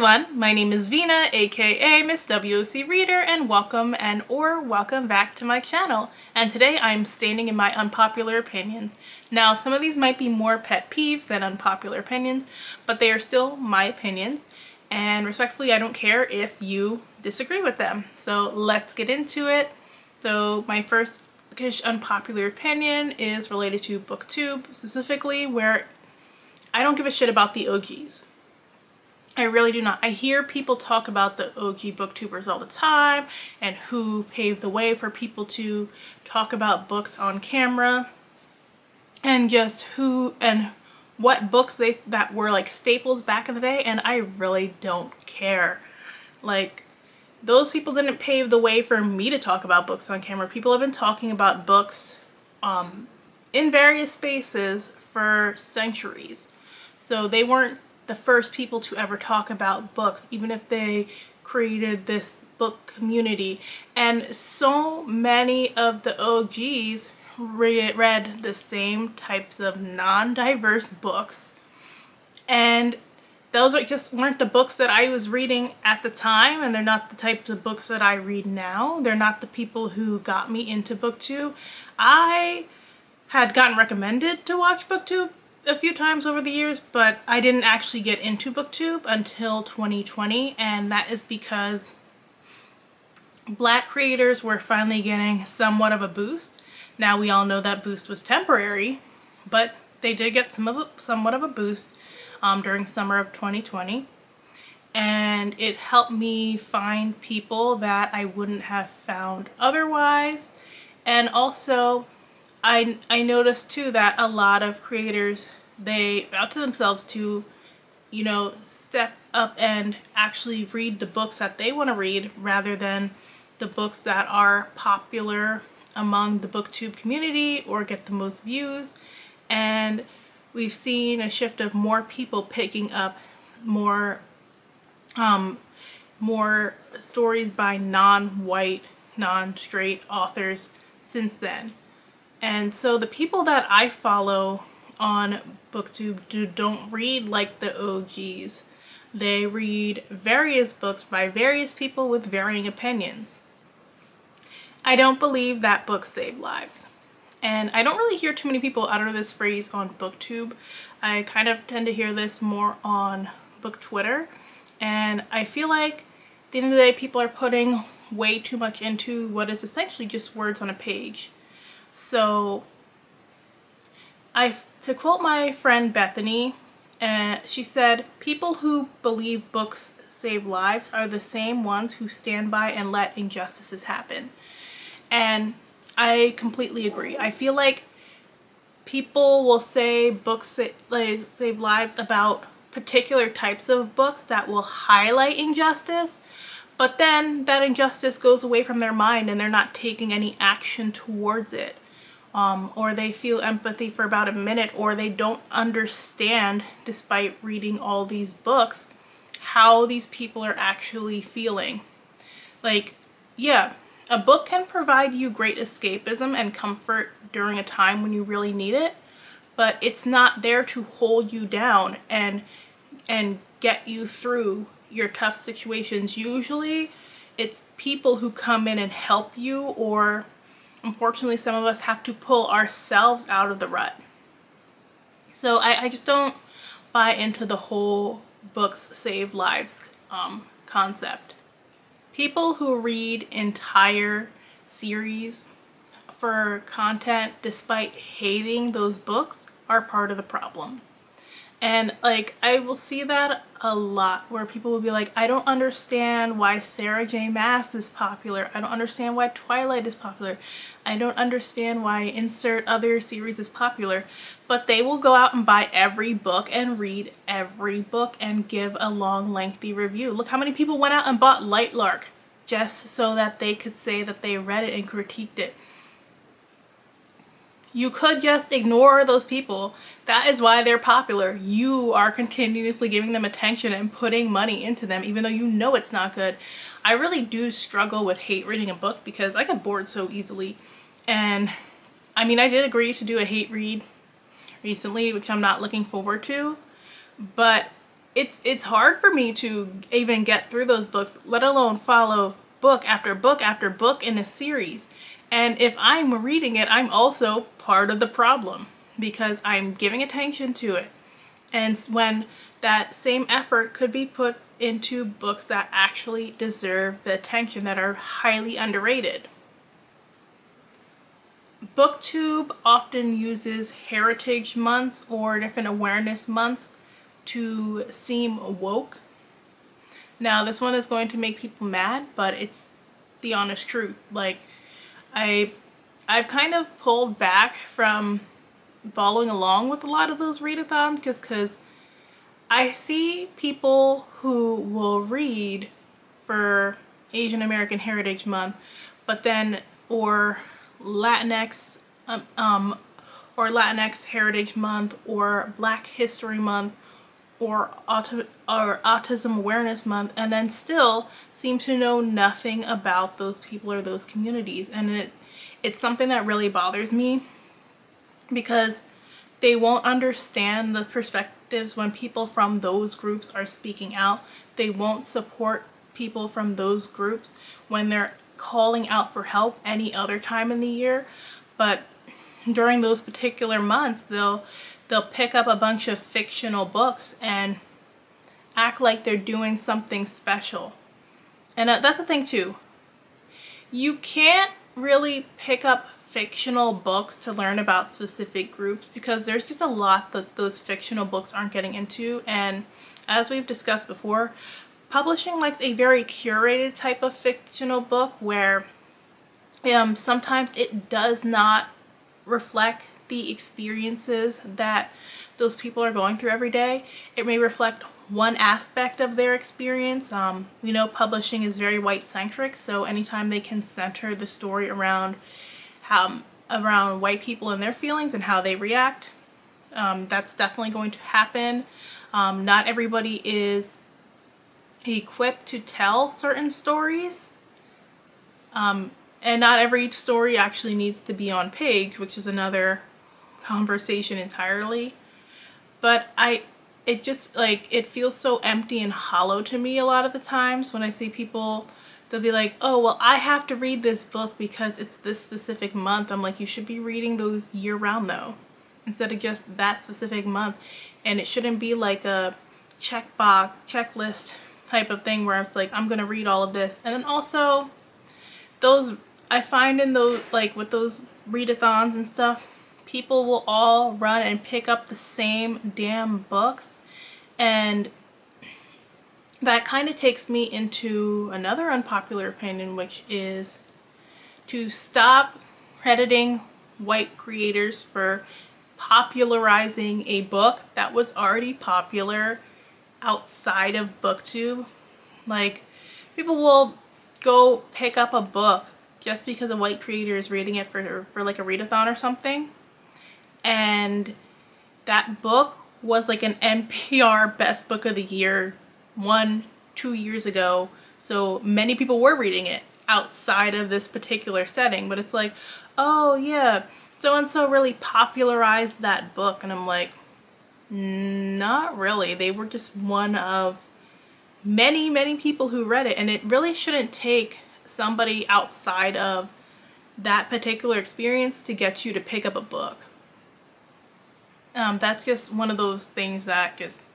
everyone, my name is Vina, aka Miss WOC Reader, and welcome back to my channel. And today I'm standing in my unpopular opinions. Now, some of these might be more pet peeves than unpopular opinions, but they are still my opinions, and respectfully, I don't care if you disagree with them. So let's get into it. So my first unpopular opinion is related to BookTube, specifically where I don't give a shit about the OGs. I really do not. I hear people talk about the OG booktubers all the time and who paved the way for people to talk about books on camera and just who and what books that were like staples back in the day, and I really don't care. Like, those people didn't pave the way for me to talk about books on camera. People have been talking about books in various spaces for centuries. So they weren't the first people to ever talk about books, even if they created this book community. And so many of the OGs read the same types of non-diverse books, and those just weren't the books that I was reading at the time, and they're not the types of books that I read now. They're not the people who got me into BookTube. I had gotten recommended to watch BookTube a few times over the years, but I didn't actually get into BookTube until 2020, and that is because Black creators were finally getting somewhat of a boost. Now, we all know that boost was temporary, but they did get somewhat of a boost during summer of 2020, and it helped me find people that I wouldn't have found otherwise. And also, I noticed too that a lot of creators, they vow to themselves to, you know, step up and actually read the books that they want to read rather than the books that are popular among the BookTube community or get the most views. And we've seen a shift of more people picking up more stories by non-white, non-straight authors since then. And so the people that I follow on BookTube don't read like the OGs. They read various books by various people with varying opinions. I don't believe that books save lives. And I don't really hear too many people utter this phrase on BookTube. I kind of tend to hear this more on BookTwitter. And I feel like at the end of the day, people are putting way too much into what is essentially just words on a page. So, to quote my friend Bethany, she said, "People who believe books save lives are the same ones who stand by and let injustices happen." And I completely agree. I feel like people will say books save lives about particular types of books that will highlight injustice, but then that injustice goes away from their mind and they're not taking any action towards it. Or they feel empathy for about a minute, or they don't understand, despite reading all these books, how these people are actually feeling. Like, yeah, a book can provide you great escapism and comfort during a time when you really need it, but it's not there to hold you down and get you through your tough situations. Usually, it's people who come in and help you, or unfortunately, some of us have to pull ourselves out of the rut. So I just don't buy into the whole books save lives concept. People who read entire series for content despite hating those books are part of the problem. And like, I will see that a lot where people will be like, I don't understand why Sarah J. Maas is popular. I don't understand why Twilight is popular. I don't understand why insert other series is popular. But they will go out and buy every book and read every book and give a long, lengthy review. Look how many people went out and bought Lightlark just so that they could say that they read it and critiqued it. You could just ignore those people. That is why they're popular. You are continuously giving them attention and putting money into them, even though you know it's not good. I really do struggle with hate reading a book because I get bored so easily. And I mean, I did agree to do a hate read recently, which I'm not looking forward to, but it's hard for me to even get through those books, let alone follow book after book after book in a series. And if I'm reading it, I'm also part of the problem because I'm giving attention to it. And when that same effort could be put into books that actually deserve the attention, that are highly underrated. BookTube often uses heritage months or different awareness months to seem woke. Now this one is going to make people mad, but it's the honest truth. Like, I've kind of pulled back from following along with a lot of those readathons just because I see people who will read for Asian American Heritage Month, but then or Latinx Heritage Month or Black History Month or Autism Awareness Month, and then still seem to know nothing about those people or those communities. And it's something that really bothers me because they won't understand the perspectives when people from those groups are speaking out. They won't support people from those groups when they're calling out for help any other time in the year. But during those particular months, they'll pick up a bunch of fictional books and act like they're doing something special. And that's the thing too. You can't really pick up fictional books to learn about specific groups because there's just a lot that those fictional books aren't getting into. And as we've discussed before, publishing likes a very curated type of fictional book where sometimes it does not reflect the experiences that those people are going through every day. It may reflect one aspect of their experience. We know publishing is very white-centric, so anytime they can center the story around white people and their feelings and how they react, that's definitely going to happen. Not everybody is equipped to tell certain stories, and not every story actually needs to be on page, which is another conversation entirely. But it just, like, it feels so empty and hollow to me a lot of the times when I see people. They'll be like, oh, well, I have to read this book because it's this specific month. I'm like, you should be reading those year-round though, instead of just that specific month. And it shouldn't be like a checklist type of thing where it's like, I'm gonna read all of this. And then also, those, I find in those, like with those readathons and stuff, people will all run and pick up the same damn books, and that kind of takes me into another unpopular opinion, which is to stop crediting white creators for popularizing a book that was already popular outside of BookTube. Like, people will go pick up a book just because a white creator is reading it for like a readathon or something, and that book was like an NPR Best Book of the Year 2 years ago, so many people were reading it outside of this particular setting. But it's like, oh yeah, so and so really popularized that book, and I'm like, not really. They were just one of many people who read it, and it really shouldn't take somebody outside of that particular experience to get you to pick up a book. That's just one of those things that just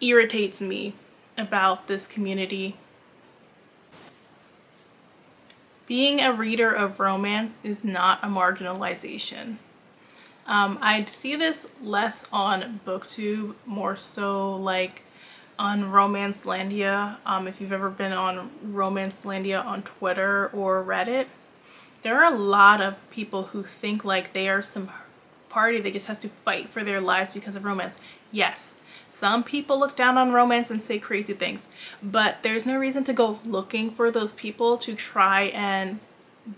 irritates me about this community. Being a reader of romance is not a marginalization. I see this less on BookTube, more so like on Romancelandia. If you've ever been on Romancelandia on Twitter or Reddit, there are a lot of people who think like they are some party that just has to fight for their lives because of romance. Yes, some people look down on romance and say crazy things, but there's no reason to go looking for those people to try and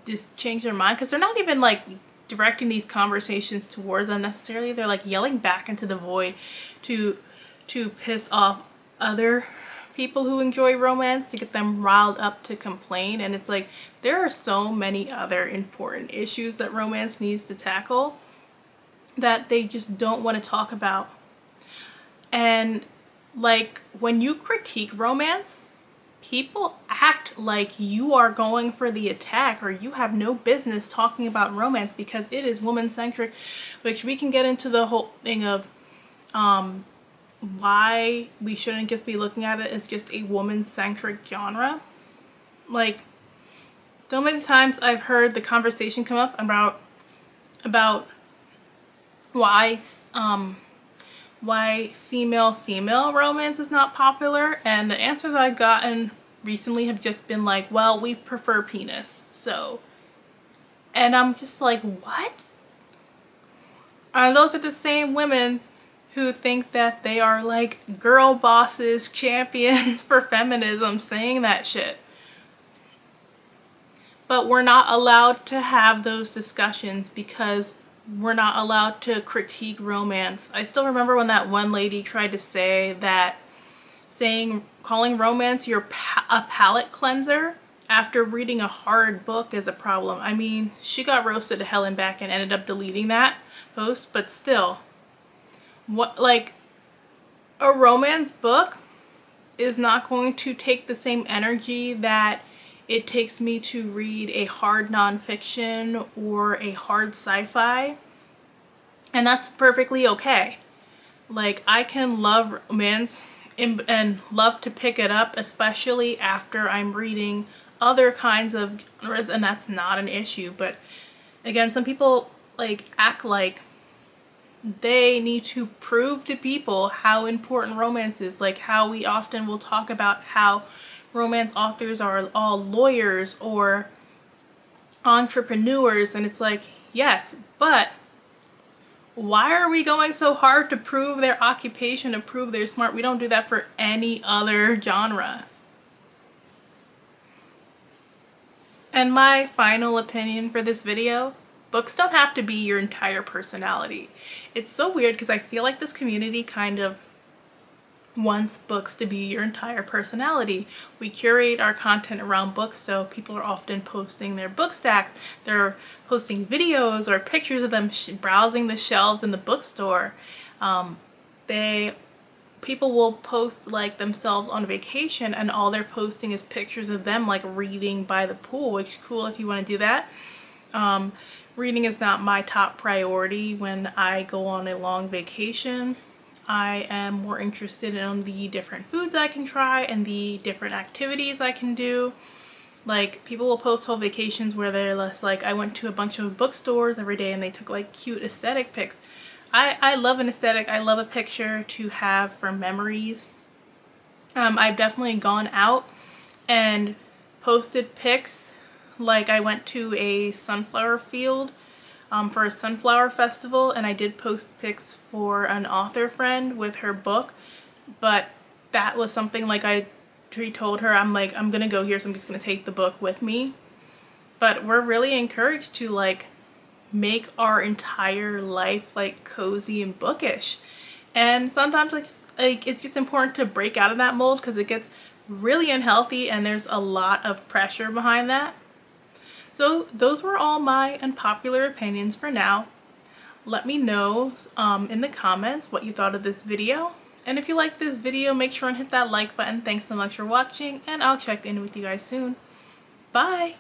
just change their mind, because they're not even like directing these conversations towards them necessarily. They're like yelling back into the void to piss off other people who enjoy romance, to get them riled up to complain. And it's like, there are so many other important issues that romance needs to tackle that they just don't want to talk about. And Like, when you critique romance, people act like you are going for the attack, or you have no business talking about romance because it is woman-centric, which we can get into the whole thing of why we shouldn't just be looking at it as just a woman-centric genre. Like, so many times I've heard the conversation come up about why female romance is not popular, and the answers I've gotten recently have just been like, well, we prefer penis, so. And I'm just like, what? And those are the same women who think that they are like girl bosses, champions for feminism, saying that shit. But we're not allowed to have those discussions because we're not allowed to critique romance. I still remember when that one lady tried to say that calling romance a palate cleanser after reading a hard book is a problem. I mean, she got roasted to hell and back and ended up deleting that post, but still, what, like, a romance book is not going to take the same energy that it takes me to read a hard nonfiction or a hard sci-fi, and that's perfectly okay. Like, I can love romance and love to pick it up, especially after I'm reading other kinds of genres, and that's not an issue. But again, some people like act like they need to prove to people how important romance is, like how we often will talk about how romance authors are all lawyers or entrepreneurs, and it's like, yes, but why are we going so hard to prove their occupation, to prove they're smart? We don't do that for any other genre. And my final opinion for this video, books don't have to be your entire personality. It's so weird because I feel like this community kind of wants books to be your entire personality. We curate our content around books, so people are often posting their book stacks. They're posting videos or pictures of them browsing the shelves in the bookstore. People will post like themselves on vacation, and all they're posting is pictures of them like reading by the pool, which is cool if you want to do that. Reading is not my top priority when I go on a long vacation. I am more interested in the different foods I can try and the different activities I can do. Like, people will post whole vacations where they're less like, I went to a bunch of bookstores every day and they took like cute aesthetic pics. I love an aesthetic. I love a picture to have for memories. I've definitely gone out and posted pics. Like, I went to a sunflower field for a sunflower festival, and I did post pics for an author friend with her book, but that was something like I told her, I'm like, I'm gonna go here, so I'm just gonna take the book with me. But we're really encouraged to like make our entire life like cozy and bookish, and sometimes like it's just important to break out of that mold because it gets really unhealthy and there's a lot of pressure behind that. So those were all my unpopular opinions for now. Let me know in the comments what you thought of this video. And if you liked this video, make sure and hit that like button. Thanks so much for watching, and I'll check in with you guys soon. Bye!